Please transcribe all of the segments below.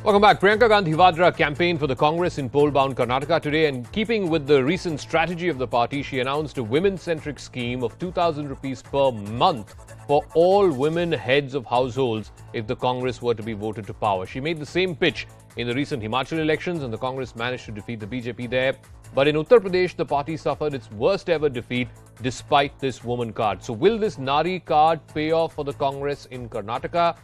Welcome back. Priyanka Gandhi Vadra campaigned for the Congress in poll-bound Karnataka today, and keeping with the recent strategy of the party, she announced a women-centric scheme of 2,000 rupees per month for all women heads of households if the Congress were to be voted to power. She made the same pitch in the recent Himachal elections, and the Congress managed to defeat the BJP there. But in Uttar Pradesh, the party suffered its worst ever defeat despite this woman card. So will this Naari card pay off for the Congress in Karnataka?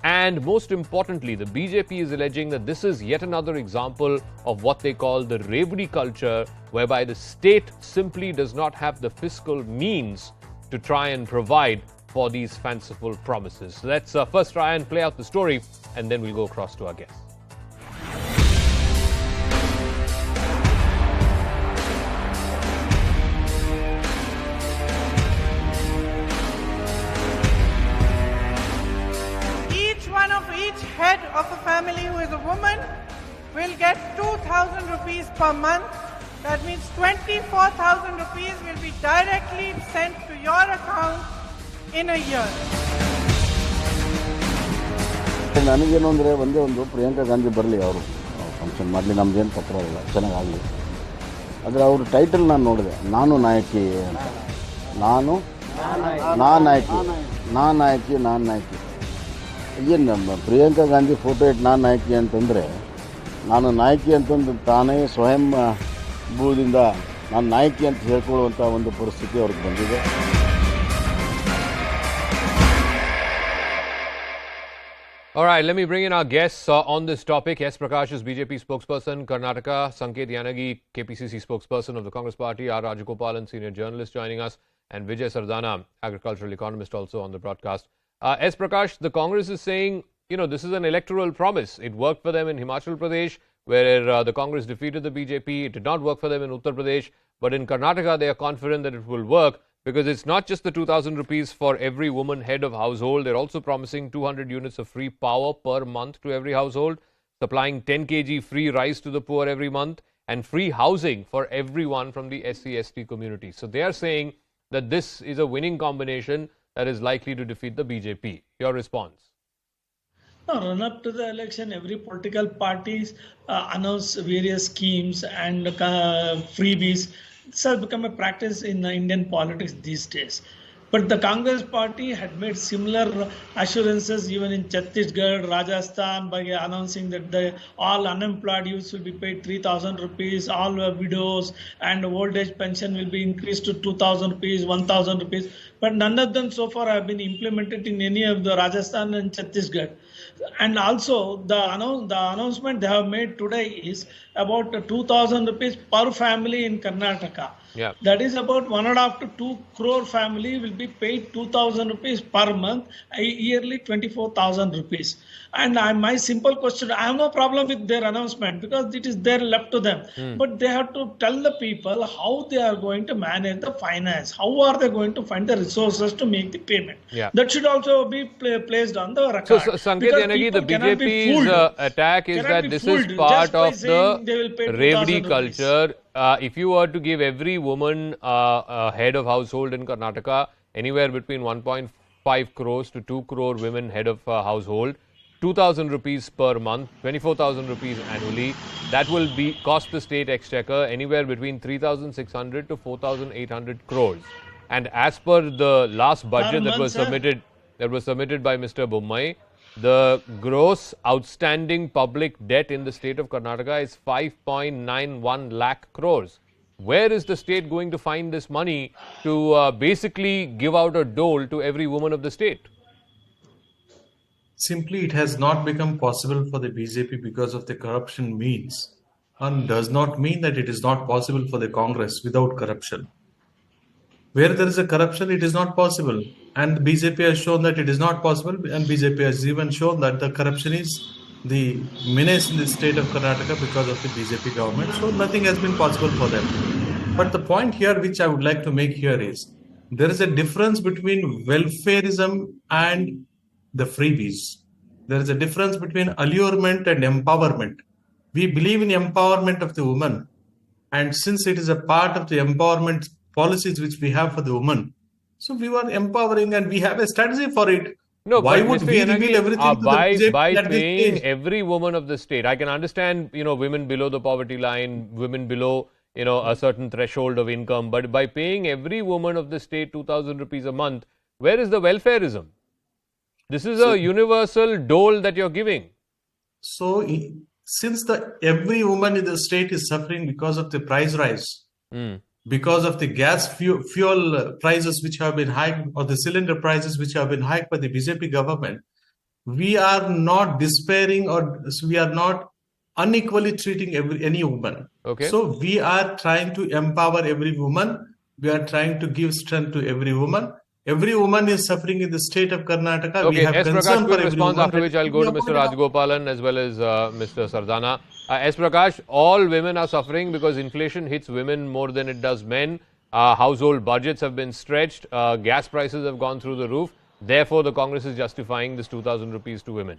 And most importantly, the BJP is alleging that this is yet another example of what they call the Revdi culture, whereby the state simply does not have the fiscal means to try and provide for these fanciful promises. So let's first try and play out the story, and then we'll go across to our guests. Each head of a family who is a woman will get 2,000 rupees per month. That means 24,000 rupees will be directly sent to your account in a year. ನನಗೇನು ಅಂದರೆ ಒಂದೇ ಒಂದು ಪ್ರಿಯಾಂಕಾ ಗಾಂಧಿ ಬರಲಿ, ಅವರು function ಮಾಡಲಿ, ನಮ್ಮದೇನು ಪತ್ರ ಇಲ್ಲ, ಚೆನ್ನಾಗಾಗಲಿ. ಆದರೆ ಅವ್ರ ಟೈಟಲ್ ನಾನು ನೋಡಿದೆ, ನಾನು ನಾಯಕಿ ಅಂತ. ನಾನು ನಾಯಕಿ ಏನು ನಮ್ಮ ಪ್ರಿಯಾಂಕಾ ಗಾಂಧಿ ಫೋಟೋ ಇಟ್ಟು ನಾನು ನಾಯಕಿ ಅಂತಂದರೆ, ನಾನು ನಾಯಕಿ ಅಂತಂದು ತಾನೇ ಸ್ವಯಂ ಭೂದಿಂದ ನಾನು ನಾಯಕಿ ಅಂತ ಹೇಳ್ಕೊಳ್ಳುವಂಥ ಒಂದು ಪರಿಸ್ಥಿತಿ ಅವ್ರಿಗೆ ಬಂದಿದೆ. All right, let me bring in our guests on this topic. S. Prakash is BJP spokesperson, Karnataka. Sanket Yanagi, KPCC spokesperson of the Congress Party. R. Rajagopalan, senior journalist, joining us. And Vijay Sardana, agricultural economist, also on the broadcast. S. Prakash, the Congress is saying, this is an electoral promise. It worked for them in Himachal Pradesh, where the Congress defeated the BJP. It did not work for them in Uttar Pradesh. But in Karnataka, they are confident that it will work, because it's not just the 2,000 rupees for every woman head of household. They're also promising 200 units of free power per month to every household, supplying 10 kg free rice to the poor every month, and free housing for everyone from the SC/ST community. So they are saying that this is a winning combination that is likely to defeat the BJP. Your response? Run up to the election, every political parties announce various schemes and freebies. This has become a practice in Indian politics these days. But the Congress party had made similar assurances even in Chhattisgarh, Rajasthan, by announcing that all unemployed youths will be paid 3,000 rupees, all widows and old age pension will be increased to 2,000 rupees, 1,000 rupees. But none of them so far have been implemented in any of the Rajasthan and Chhattisgarh. And also the announcement they have made today is about 2,000 rupees per family in Karnataka. Yeah. That is about 1.5 to 2 crore family will be paid 2,000 rupees per month, yearly 24,000 rupees. And my simple question, I have no problem with their announcement because it is there left to them. But they have to tell the people how they are going to manage the finance. How are they going to find the resources to make the payment? Yeah. That should also be placed on the record. So Sanket Yanagi, the BJP's attack is that this is part of the Revdi culture. If you were to give every woman head of household in Karnataka anywhere between 1.5 crores to 2 crore women head of household, 2,000 rupees per month, 24,000 rupees annually, that will cost the state exchequer anywhere between 3,600 to 4,800 crores. And as per the last budget that was submitted by Mr. Bommai, the gross outstanding public debt in the state of Karnataka is 5.91 lakh crores. Where is the state going to find this money to basically give out a dole to every woman of the state? Simply, it has not become possible for the BJP because of the corruption means, and does not mean that it is not possible for the Congress without corruption. Where there is a corruption, it is not possible. And BJP has shown that it is not possible, and BJP has even shown that the corruption is the menace in the state of Karnataka because of the BJP government. So nothing has been possible for them. But the point here which I would like to make here is, there is a difference between welfareism and the freebies. There is a difference between allurement and empowerment. We believe in empowerment of the woman. And since it is a part of the empowerment policies which we have for the woman, so we were empowering and we have a strategy for it. No, Why but would Mr. we Yanagi, reveal everything to the BJP by at this paying stage? every woman of the state, I can understand, women below the poverty line, women below, a certain threshold of income, but by paying every woman of the state 2,000 rupees a month, where is the welfareism? This is a universal dole that you're giving. So, since every woman in the state is suffering because of the price rise, because of the gas fuel prices which have been hiked, or the cylinder prices which have been hiked by the BJP government, we are not despairing, or we are not unequally treating any woman. Okay. So we are trying to empower every woman. We are trying to give strength to every woman. Every woman is suffering in the state of Karnataka. Okay, We have S. concern Prakash, for quick every response, woman. after which I'll go to Mr. Rajgopalan as well as Mr. Sardana. S. Prakash, all women are suffering because inflation hits women more than it does men. Household budgets have been stretched. Gas prices have gone through the roof. Therefore, the Congress is justifying this 2,000 rupees to women.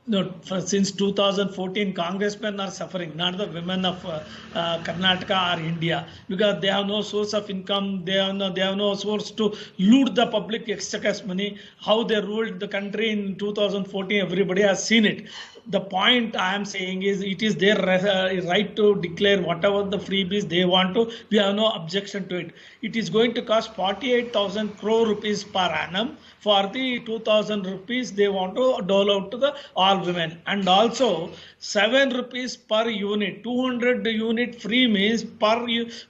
No, since 2014, congressmen are suffering, not the women of Karnataka or India, because they have no source of income. They have no source to loot the public exchequer's money. How they ruled the country in 2014, everybody has seen it. The point I am saying is, it is their right to declare whatever the freebies they want to. We have no objection to it. It is going to cost 48,000 crore rupees per annum. For the 2,000 rupees they want to dole out to the all women, and also 7 rupees per unit. 200 unit free means per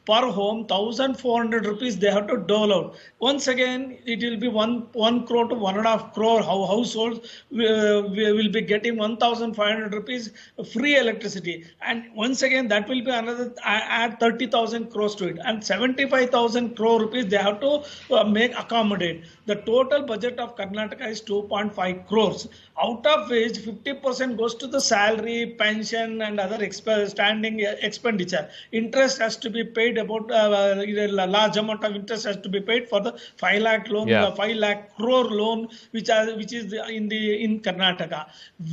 home 1,400 rupees they have to dole out. Once again, it will be 1 crore to 1.5 crore households will be getting 1,500 rupees free electricity, and once again that will be another add 30,000 crores to it, and 75,000 crore rupees they have to make accommodate. The total budget of Karnataka is 2.5 crores, out of which 50% goes to the salary, pension, and other standing expenditure. Interest has to be paid, about a large amount of interest has to be paid for the 5 lakh loan, 5 lakh crore loan, which is in Karnataka.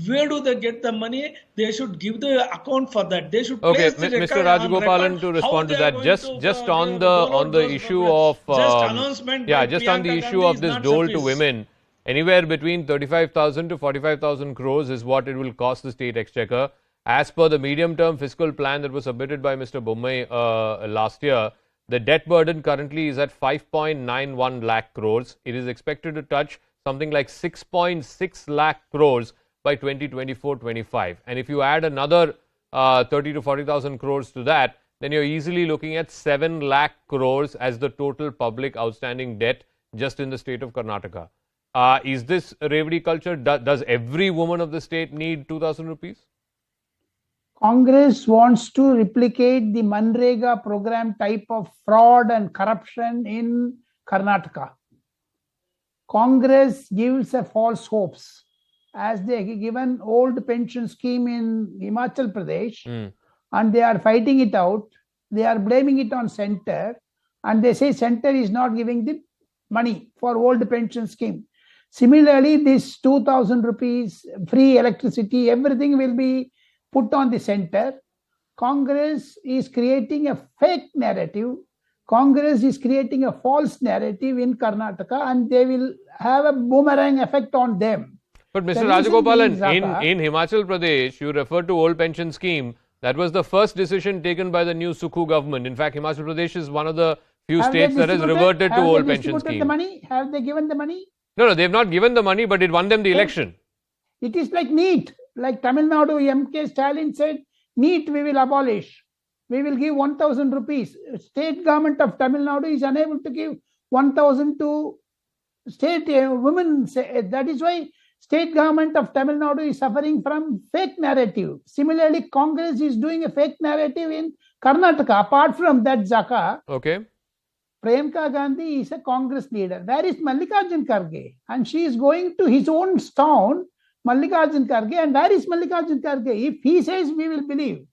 Where do they get the money? They should give the account for that. They should place the Mr. Rajgopalan, to respond to that, just on the issue of just on the issue of this dole to women, anywhere between 35,000 to 45,000 crores is what it will cost the state exchequer. As per the medium-term fiscal plan that was submitted by Mr. Bommai last year, the debt burden currently is at 5.91 lakh crores. It is expected to touch something like 6.6 lakh crores by 2024-25. And if you add another 30 to 40,000 crores to that, then you're easily looking at 7 lakh crores as the total public outstanding debt just in the state of Karnataka. Is this Revdi culture? Does every woman of the state need 2,000 rupees? Congress wants to replicate the Manrega program type of fraud and corruption in Karnataka. Congress gives a false hopes, as they given old pension scheme in Himachal Pradesh, and they are fighting it out. They are blaming it on center, and they say center is not giving the money for old pension scheme. Similarly, this 2,000 rupees free electricity, everything will be put on the center. Congress is creating a fake narrative. Congress is creating a false narrative in Karnataka, and they will have a boomerang effect on them. But Mr. Rajagopalan, in Himachal Pradesh, you referred to old pension scheme. That was the first decision taken by the new Sukhu government. In fact, Himachal Pradesh is one of the few states that has reverted to old pension scheme. The money? Have they given the money? No, they've not given the money, but it won them the election. It is like NEET. Like Tamil Nadu, MK Stalin said, NEET we will abolish. We will give 1,000 rupees. State government of Tamil Nadu is unable to give 1,000 to state women. That is why state government of Tamil Nadu is suffering from fake narrative. Similarly, Congress is doing a fake narrative in Karnataka. Apart from that, Zaka, Priyanka Gandhi is a Congress leader. Where is Mallikarjun Kharge? And she is going to his own town, Mallikarjun Kharge. And where is Mallikarjun Kharge? If he says, we will believe.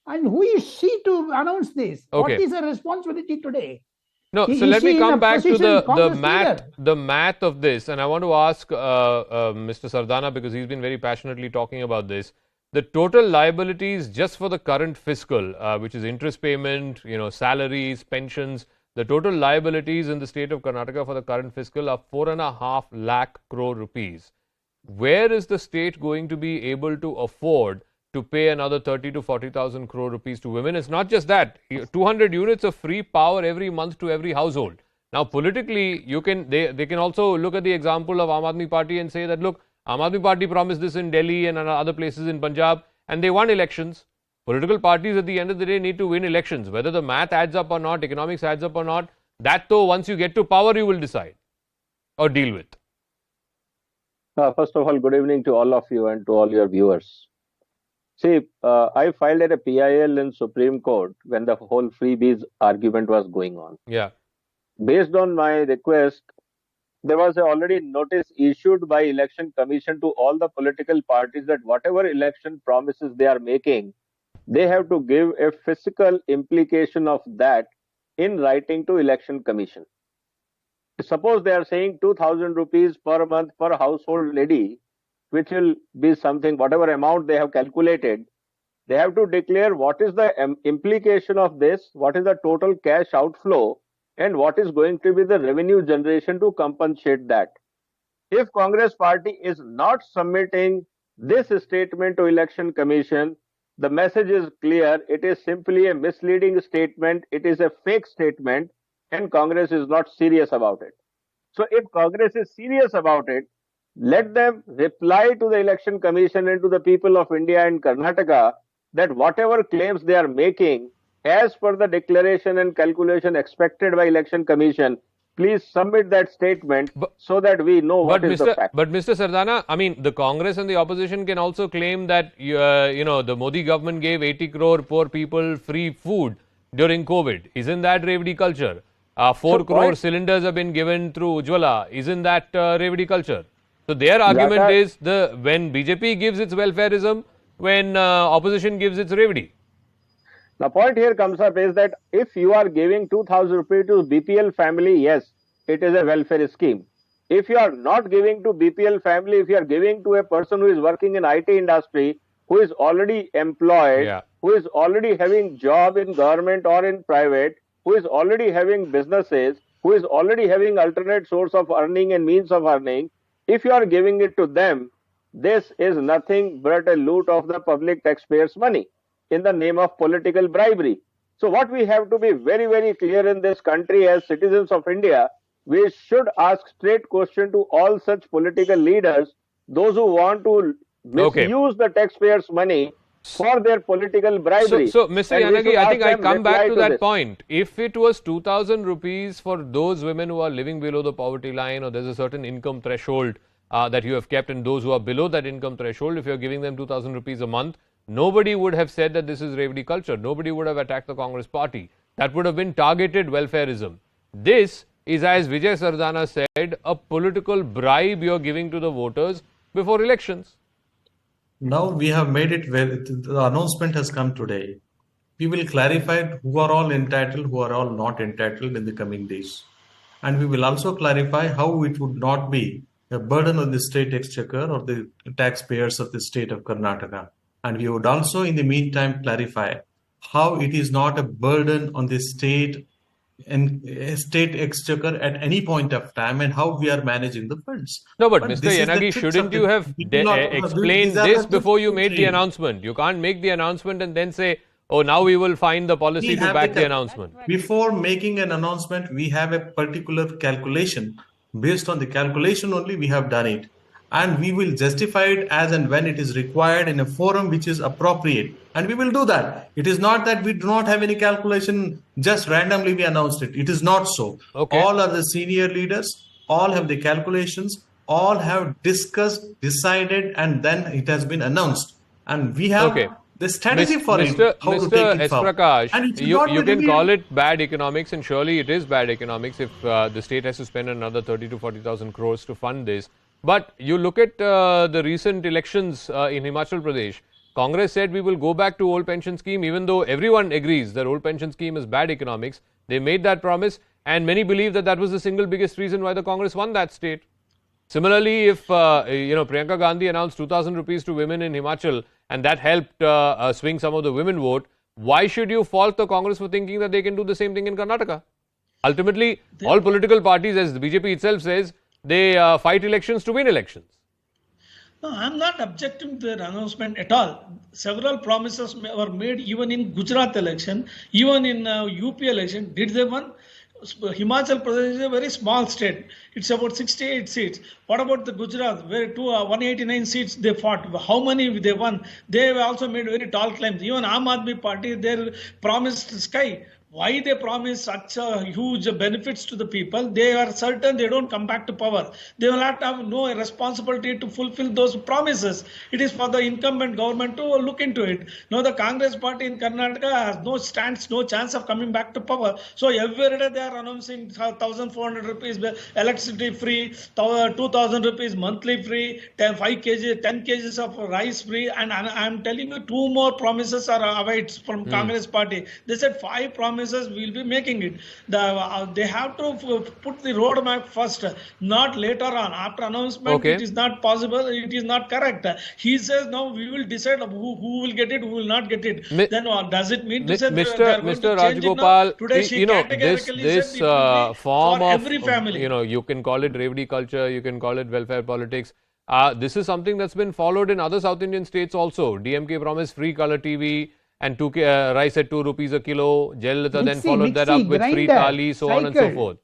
And who is she to announce this? What is her responsibility today? No, so let me come back to the math of this. And I want to ask Mr. Sardana, because he's been very passionately talking about this. The total liabilities just for the current fiscal, which is interest payment, salaries, pensions, The total liabilities in the state of Karnataka for the current fiscal are 4.5 lakh crore rupees. Where is the state going to be able to afford to pay another 30 to 40,000 crore rupees to women? It's not just that. 200 units of free power every month to every household. Now, politically, they can also look at the example of Aam Aadmi Party and say that, look, Aam Aadmi Party promised this in Delhi and other places in Punjab, and they won elections. Political parties at the end of the day need to win elections. Whether the math adds up or not, economics adds up or not, that though once you get to power, you will decide or deal with. First of all, good evening to all of you and to all your viewers. See, I filed at a PIL in Supreme Court when the whole freebies argument was going on. Yeah. Based on my request, there was already notice issued by Election Commission to all the political parties that whatever election promises they are making, they have to give a fiscal implication of that in writing to Election Commission. Suppose they are saying 2,000 rupees per month per household lady, which will be something, whatever amount they have calculated, they have to declare what is the implication of this, what is the total cash outflow, and what is going to be the revenue generation to compensate that. If Congress party is not submitting this statement to Election Commission, the message is clear. It is simply a misleading statement. It is a fake statement, and Congress is not serious about it. So if Congress is serious about it, let them reply to the Election Commission and to the people of India and Karnataka that whatever claims they are making, as per the declaration and calculation expected by Election Commission, please submit that statement so that we know what is the fact. But Mr. Sardana, I mean, the Congress and the opposition can also claim that, the Modi government gave 80 crore poor people free food during COVID. Isn't that Revdi culture? 4 crore cylinders have been given through Ujjwala. Isn't that Revdi culture? So their argument is when BJP gives its welfareism, when opposition gives its Revdi. The point here comes up is that if you are giving 2,000 rupees to BPL family, yes, it is a welfare scheme. If you are not giving to BPL family, if you are giving to a person who is working in IT industry, who is already employed, who is already having job in government or in private, who is already having businesses, who is already having alternate source of earning and means of earning, if you are giving it to them, this is nothing but a loot of the public taxpayers' money in the name of political bribery. So what we have to be very, very clear in this country as citizens of India, we should ask straight question to all such political leaders, those who want to misuse the taxpayers' money for their political bribery. So Mr. Yanagi, I think I come back to that point. If it was 2,000 rupees for those women who are living below the poverty line, or there's a certain income threshold that you have kept, and those who are below that income threshold, if you're giving them 2,000 rupees a month, nobody would have said that this is Revdi culture. Nobody would have attacked the Congress party. That would have been targeted welfareism. This is, as Vijay Sardana said, a political bribe you're giving to the voters before elections. Now we have made it where the announcement has come today. We will clarify who are all entitled, who are all not entitled in the coming days. And we will also clarify how it would not be a burden on the state exchequer or the taxpayers of the state of Karnataka. And we would also, in the meantime, clarify how it is not a burden on the state and state exchequer at any point of time, and how we are managing the funds. No, but Mr. Yanagi, shouldn't you have explained this before you made the announcement? You can't make the announcement and then say, oh, now we will find the policy to back the announcement. Before making an announcement, we have a particular calculation. Based on the calculation only, we have done it. And we will justify it as and when it is required in a forum which is appropriate. And we will do that. It is not that we do not have any calculation, just randomly we announced it. It is not so. Okay. All are the senior leaders, all have the calculations, all have discussed, decided, and then it has been announced. And we have the strategy for it, how to take it forward. Prakash, you can call it bad economics, and surely it is bad economics if the state has to spend another 30 to 40,000 crores to fund this. But you look at the recent elections in Himachal Pradesh, Congress said we will go back to old pension scheme, even though everyone agrees that old pension scheme is bad economics. They made that promise, and many believe that that was the single biggest reason why the Congress won that state. Similarly, if Priyanka Gandhi announced 2,000 rupees to women in Himachal, and that helped swing some of the women vote, why should you fault the Congress for thinking that they can do the same thing in Karnataka? Ultimately, all political parties, as the BJP itself says, they fight elections to win elections. No, I'm not objecting to their announcement at all. Several promises were made even in Gujarat election, even in UP election. Did they won? Himachal Pradesh is a very small state. It's about 68 seats. What about the Gujarat, where 189 seats they fought? How many they won? They have also made very tall claims. Even Aam Aadmi Party, they promised sky. Why they promise such huge benefits to the people? They are certain they don't come back to power. They will have no responsibility to fulfill those promises. It is for the incumbent government to look into it. Now the Congress party in Karnataka has no chance of coming back to power. So every day they are announcing 1,400 rupees electricity free, 2,000 rupees monthly free, 10 kgs of rice free, and I am telling you, 2 more promises are awaits from Congress party. They said 5 promises will be making it. They have to put the roadmap first, not later on. After announcement, it is not possible. It is not correct. He says now we will decide who will get it, who will not get it. Then does it mean to say Mr. Rajagopal, this form of every family. You can call it Revdi culture, you can call it welfare politics. This is something that's been followed in other South Indian states also. DMK promised free color TV. And rice at 2 rupees a kilo. Jayalalitha then followed that up with free thali, so on and so forth.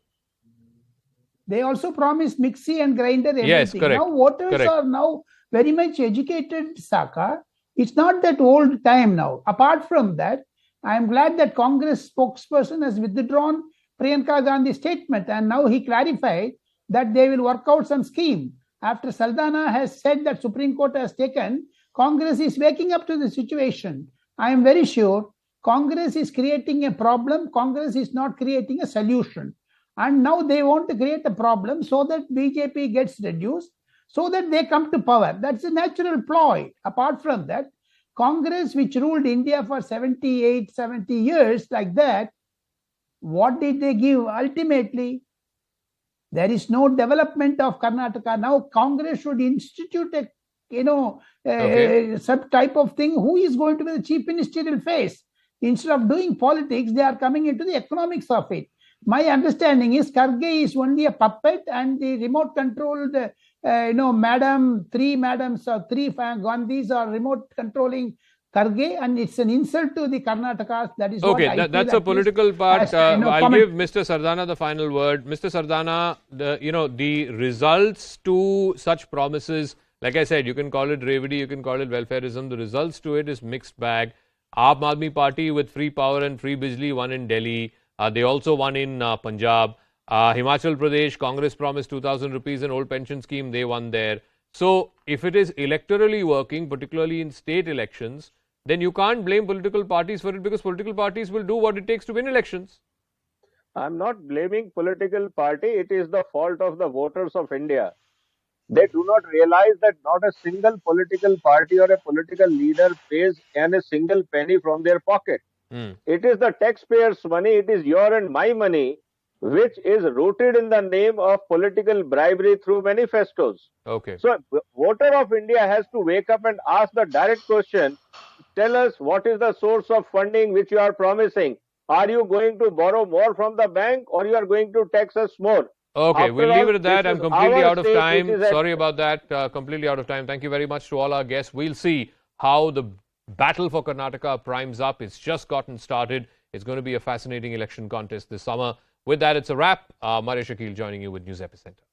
They also promised mixie and grinder, everything. Yes, correct. Now voters are now very much educated, Saka. It's not that old time now. Apart from that, I am glad that Congress spokesperson has withdrawn Priyanka Gandhi's statement, and now he clarified that they will work out some scheme. After Saldana has said that Supreme Court has taken, Congress is waking up to the situation. I am very sure Congress is creating a problem. Congress is not creating a solution. And now they want to create a problem so that BJP gets reduced, so that they come to power. That's a natural ploy. Apart from that, Congress, which ruled India for 70 years like that, what did they give ultimately? There is no development of Karnataka. Now Congress should institute a some type of thing. Who is going to be the chief ministerial face? Instead of doing politics, they are coming into the economics of it. My understanding is Karge is only a puppet, and the remote controlled, three Gandhis are remote controlling Karge, and it's an insult to the Karnatakas. That is that's a political part. I'll give Mr. Sardana the final word. Mr. Sardana, the results to such promises, like I said, you can call it Revdi, you can call it welfareism. The results to it is mixed bag. Aam Aadmi Party with free power and free bijli won in Delhi. They also won in Punjab. Himachal Pradesh, Congress promised 2,000 rupees in old pension scheme. They won there. So, if it is electorally working, particularly in state elections, then you can't blame political parties for it, because political parties will do what it takes to win elections. I'm not blaming political party. It is the fault of the voters of India. They do not realize that not a single political party or a political leader pays a single penny from their pocket. It is the taxpayers' money, it is your and my money, which is rooted in the name of political bribery through manifestos. Okay. So, voter of India has to wake up and ask the direct question, tell us what is the source of funding which you are promising. Are you going to borrow more from the bank, or you are going to tax us more? Okay, we'll leave it at that. I'm completely out of time. Sorry about that. Completely out of time. Thank you very much to all our guests. We'll see how the battle for Karnataka primes up. It's just gotten started. It's going to be a fascinating election contest this summer. With that, it's a wrap. Maria Shakil joining you with News Epicenter.